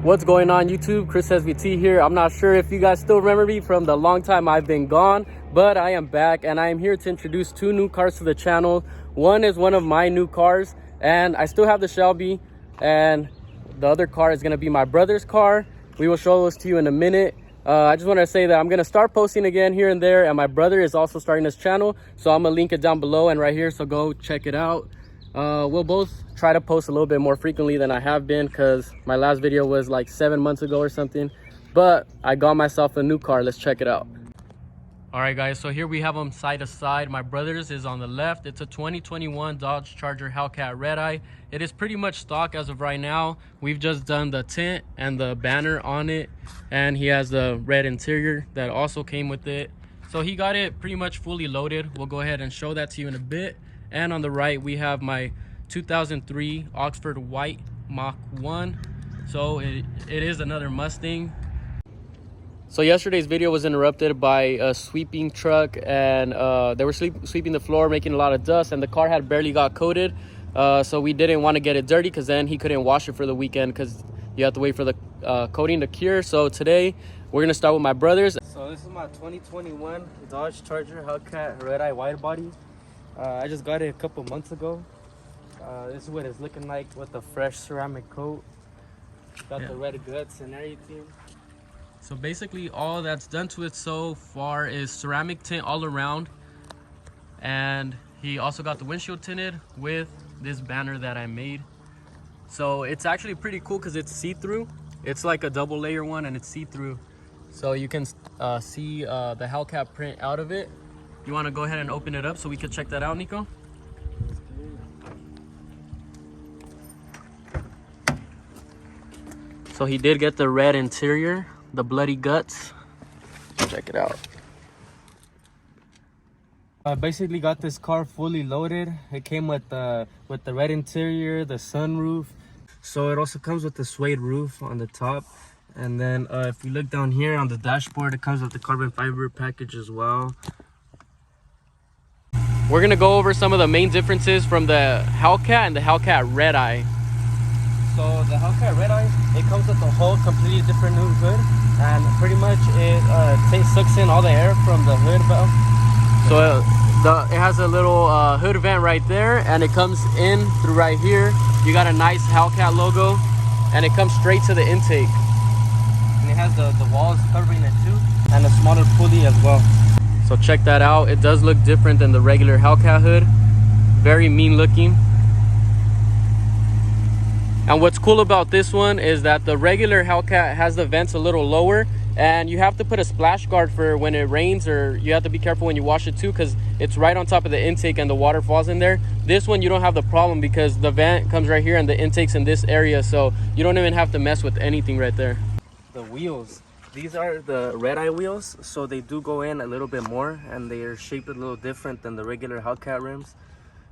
What's going on YouTube? Chris SVT here. I'm not sure if you guys still remember me from the long time I've been gone, but I am back and I am here to introduce two new cars to the channel. One is one of my new cars and I still have the Shelby, and the other car is going to be my brother's car. We will show those to you in a minute. I just want to say that I'm going to start posting again here and there, and my brother is also starting his channel, so I'm going to link it down below and right here, so go check it out. We'll both try to post a little bit more frequently than I have been, because my last video was like 7 months ago or something, but I got myself a new car. Let's check it out. All right guys, so here we have them side to side. My brother's is on the left. It's a 2021 Dodge Charger Hellcat Redeye. It is pretty much stock as of right now. We've just done the tint and the banner on it, and he has the red interior that also came with it. So he got it pretty much fully loaded. We'll go ahead and show that to you in a bit. And on the right we have my 2003 Oxford White Mach 1. So it is another Mustang. So yesterday's video was interrupted by a sweeping truck, and they were sweeping the floor, making a lot of dust, and the car had barely got coated. So we didn't want to get it dirty, because then he couldn't wash it for the weekend, because you have to wait for the coating to cure. So today we're gonna start with my brother's. So this is my 2021 Dodge Charger Hellcat Redeye wide body. I just got it a couple months ago. This is what it's looking like with the fresh ceramic coat. Got the red guts and everything. So basically all that's done to it so far is ceramic tint all around, and he also got the windshield tinted with this banner that I made. So it's actually pretty cool because it's see-through. It's like a double layer one, and it's see-through, so you can see the Hellcat print out of it. You want to go ahead and open it up so we could check that out, Nico? So he did get the red interior, the bloody guts. Check it out. I basically got this car fully loaded. It came with the red interior, the sunroof. So it also comes with the suede roof on the top. And then if you look down here on the dashboard, it comes with the carbon fiber package as well. We're gonna go over some of the main differences from the Hellcat and the Hellcat Redeye. So the Hellcat Redeye, it comes with a whole completely different new hood, and pretty much it sucks in all the air from the hood valve. So it has a little hood vent right there, and it comes in through right here. You got a nice Hellcat logo, and it comes straight to the intake. And it has the walls covering it too, and a smaller pulley as well. So check that out. It does look different than the regular Hellcat hood. Very mean looking. And what's cool about this one is that the regular Hellcat has the vents a little lower, and you have to put a splash guard for when it rains, or you have to be careful when you wash it too, because it's right on top of the intake and the water falls in there. This one you don't have the problem because the vent comes right here and the intake's in this area, so you don't even have to mess with anything right there. The wheels, these are the Redeye wheels, so they do go in a little bit more, and they are shaped a little different than the regular Hellcat rims.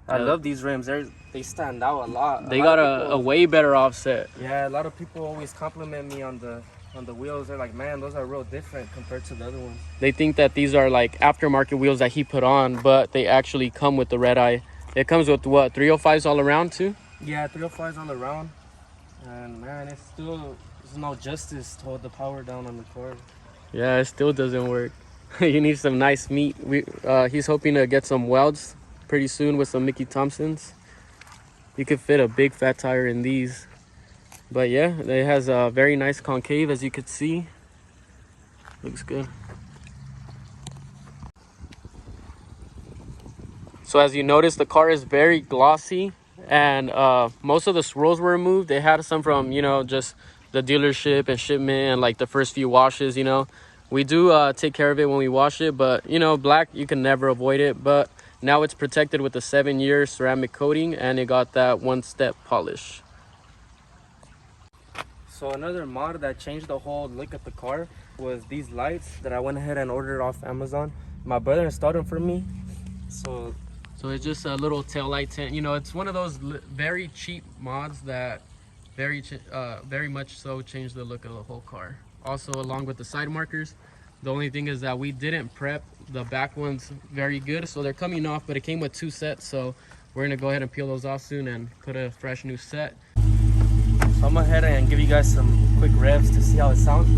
I love these rims. They stand out a lot. They got a way better offset. Yeah, a lot of people always compliment me on the wheels. They're like, man, those are real different compared to the other ones. They think that these are like aftermarket wheels that he put on, but they actually come with the Redeye. It comes with what, 305s all around too? Yeah, 305s all around. And man, it's still, there's no justice to hold the power down on the car. Yeah, it still doesn't work. You need some nice meat. He's hoping to get some welds pretty soon with some Mickey Thompsons. You could fit a big fat tire in these. But yeah, it has a very nice concave, as you could see. Looks good. So as you notice, the car is very glossy, and most of the swirls were removed. They had some from, you know, just the dealership and shipment and like the first few washes, you know. We do take care of it when we wash it, but you know, black, you can never avoid it. But now it's protected with a 7-year ceramic coating, and it got that one-step polish. So another mod that changed the whole look of the car was these lights that I went ahead and ordered off Amazon. My brother installed them for me. So it's just a little tail light tint. You know, it's one of those very cheap mods that very much so changed the look of the whole car. Also, along with the side markers, the only thing is that we didn't prep the back ones very good, so they're coming off, but it came with 2 sets, so we're gonna go ahead and peel those off soon and put a fresh new set. I'm gonna head and give you guys some quick revs to see how it sounds.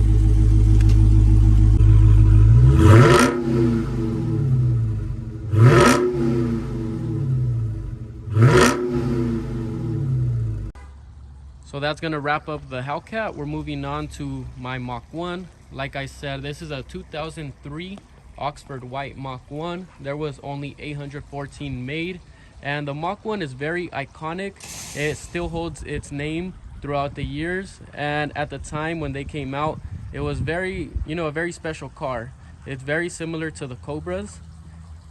So that's gonna wrap up the Hellcat. We're moving on to my Mach 1. Like I said, this is a 2003 Oxford White Mach 1. There was only 814 made, and the Mach 1 is very iconic. It still holds its name throughout the years, and at the time when they came out, it was very, a very special car. It's very similar to the Cobras,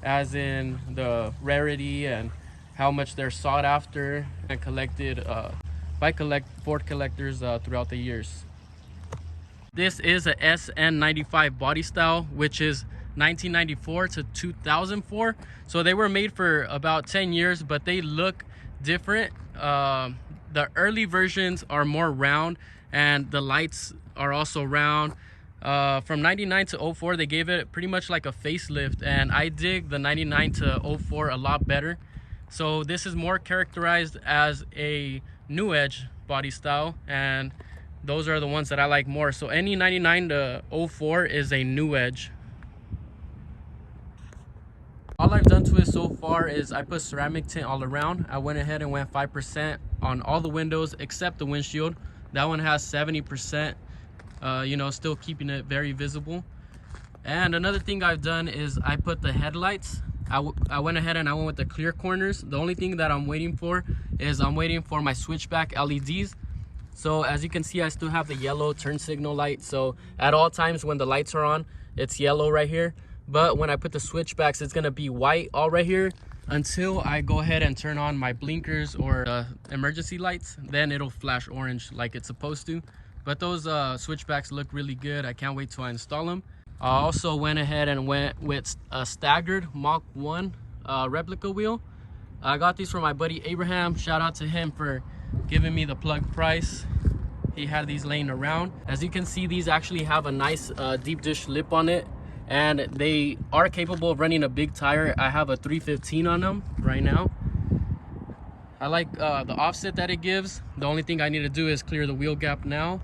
as in the rarity and how much they're sought after and collected by Ford collectors throughout the years. This is a SN95 body style, which is 1994 to 2004. So they were made for about 10 years, but they look different. The early versions are more round, and the lights are also round. From 99 to 04, they gave it pretty much like a facelift, and I dig the 99 to 04 a lot better. So this is more characterized as a new edge body style, and those are the ones that I like more. So any 99 to 04 is a new edge. All I've done to it so far is I put ceramic tint all around. I went ahead and went 5% on all the windows except the windshield. That one has 70%, still keeping it very visible. And another thing I've done is I put the headlights. I went ahead and I went with the clear corners. The only thing that I'm waiting for is I'm waiting for my switchback LEDs. So as you can see, I still have the yellow turn signal light. So at all times when the lights are on, it's yellow right here. But when I put the switchbacks, it's gonna be white all right here until I go ahead and turn on my blinkers or emergency lights. Then it'll flash orange like it's supposed to. But those switchbacks look really good. I can't wait till I install them. I also went ahead and went with a staggered Mach 1 replica wheel. I got these from my buddy Abraham. Shout out to him for giving me the plug price. He had these laying around. As you can see, these actually have a nice deep dish lip on it, and they are capable of running a big tire. I have a 315 on them right now. I like the offset that it gives. The only thing I need to do is clear the wheel gap now.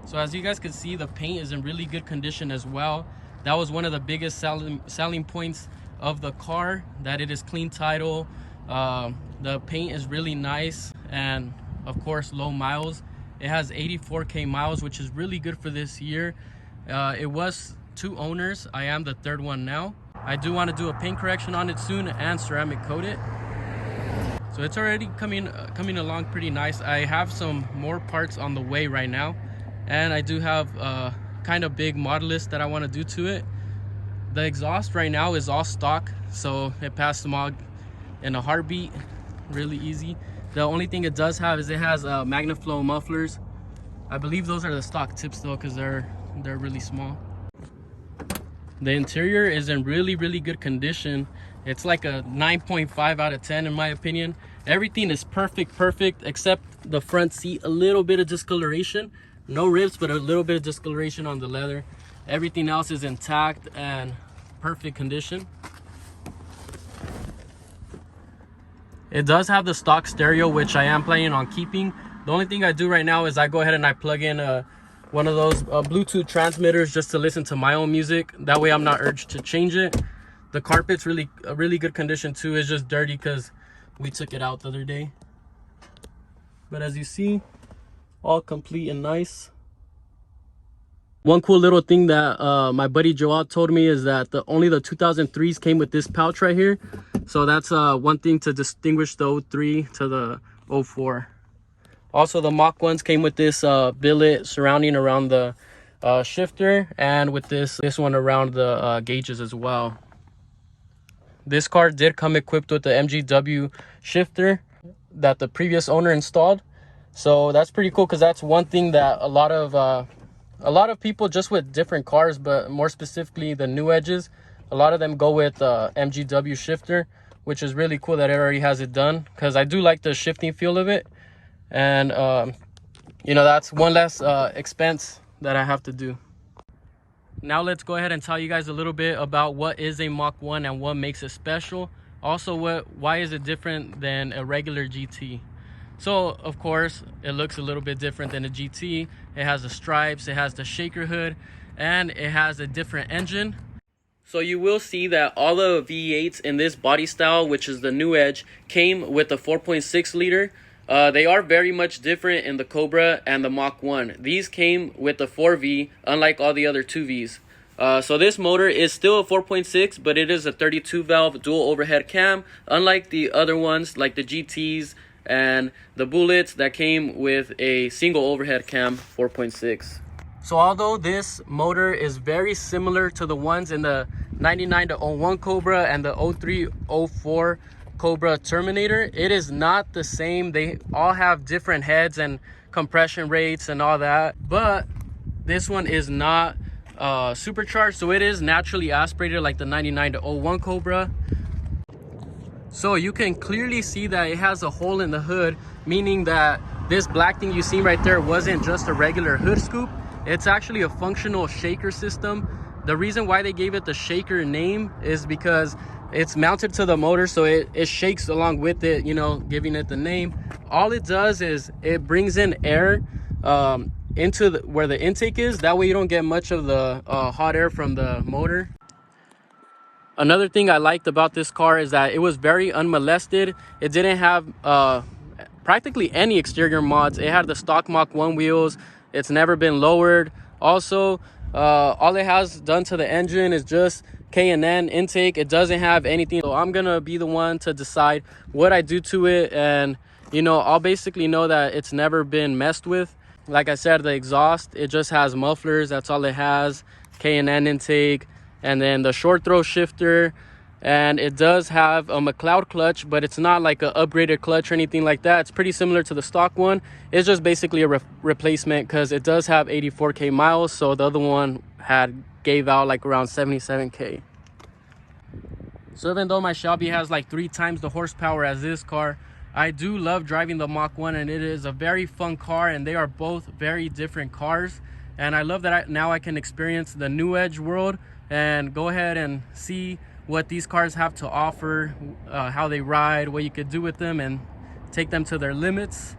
So as you guys can see, the paint is in really good condition as well. That was one of the biggest selling points of the car, that it is clean title. The paint is really nice, and of course low miles. It has 84k miles, which is really good for this year. It was 2 owners. I am the 3rd one now. I do want to do a paint correction on it soon and ceramic coat it. So it's already coming along pretty nice. I have some more parts on the way right now, and I do have a kind of big mod list that I want to do to it. The exhaust right now is all stock, so it passed the mod in a heartbeat, really easy. The only thing it does have is it has MagnaFlow mufflers. I believe those are the stock tips though, because they're really small. The interior is in really good condition. It's like a 9.5 out of 10 in my opinion. Everything is perfect except the front seat. A little bit of discoloration, no rips, but a little bit of discoloration on the leather. Everything else is intact and perfect condition. It does have the stock stereo, which I am planning on keeping. The only thing I do right now is I go ahead and I plug in one of those Bluetooth transmitters just to listen to my own music. That way I'm not urged to change it. The carpet's really good condition too. It's just dirty because we took it out the other day. But as you see, all complete and nice. One cool little thing that my buddy Joel told me is that only the 2003s came with this pouch right here. So that's one thing to distinguish the 03 to the 04. Also, the Mach 1s came with this billet surrounding around the shifter, and with this one around the gauges as well. This car did come equipped with the MGW shifter that the previous owner installed. So that's pretty cool, because that's one thing that a lot of people, just with different cars, but more specifically the new edges, a lot of them go with MGW shifter, which is really cool that it already has it done, because I do like the shifting feel of it. And that's one less expense that I have to do. Now let's go ahead and tell you guys a little bit about what is a Mach 1 and what makes it special. Also, why is it different than a regular GT. So of course it looks a little bit different than a GT. It has the stripes, it has the shaker hood, and it has a different engine. So you will see that all the V8s in this body style, which is the new Edge, came with a 4.6 liter. They are very much different in the Cobra and the Mach 1. These came with the 4V, unlike all the other 2Vs. So this motor is still a 4.6, but it is a 32 valve dual overhead cam, unlike the other ones like the GTs and the Bullets that came with a single overhead cam 4.6. So although this motor is very similar to the ones in the 99 to 01 Cobra and the 03 04 Cobra Terminator, it is not the same. They all have different heads and compression rates and all that, but this one is not supercharged, so it is naturally aspirated like the 99 to 01 Cobra. So you can clearly see that it has a hole in the hood, meaning that this black thing you see right there wasn't just a regular hood scoop. It's actually a functional shaker system. The reason why they gave it the shaker name is because it's mounted to the motor, so it shakes along with it, you know, giving it the name. All it does is it brings in air into where the intake is. That way you don't get much of the hot air from the motor. Another thing I liked about this car is that it was very unmolested. It didn't have practically any exterior mods. It had the stock Mach 1 wheels. It's never been lowered. Also, all it has done to the engine is just K&N intake. It doesn't have anything. So I'm gonna be the one to decide what I do to it, and you know, I'll basically know that it's never been messed with. Like I said, the exhaust, it just has mufflers. That's all it has. K&N intake, and then the short throw shifter. And it does have a McLeod clutch, but it's not like an upgraded clutch or anything like that. It's pretty similar to the stock one. It's just basically a replacement because it does have 84K miles. So the other one gave out like around 77K. So even though my Shelby has like 3 times the horsepower as this car, I do love driving the Mach 1, and it is a very fun car, and they are both very different cars. And I love that now I can experience the new Edge world and go ahead and see what these cars have to offer, how they ride, what you could do with them, and take them to their limits.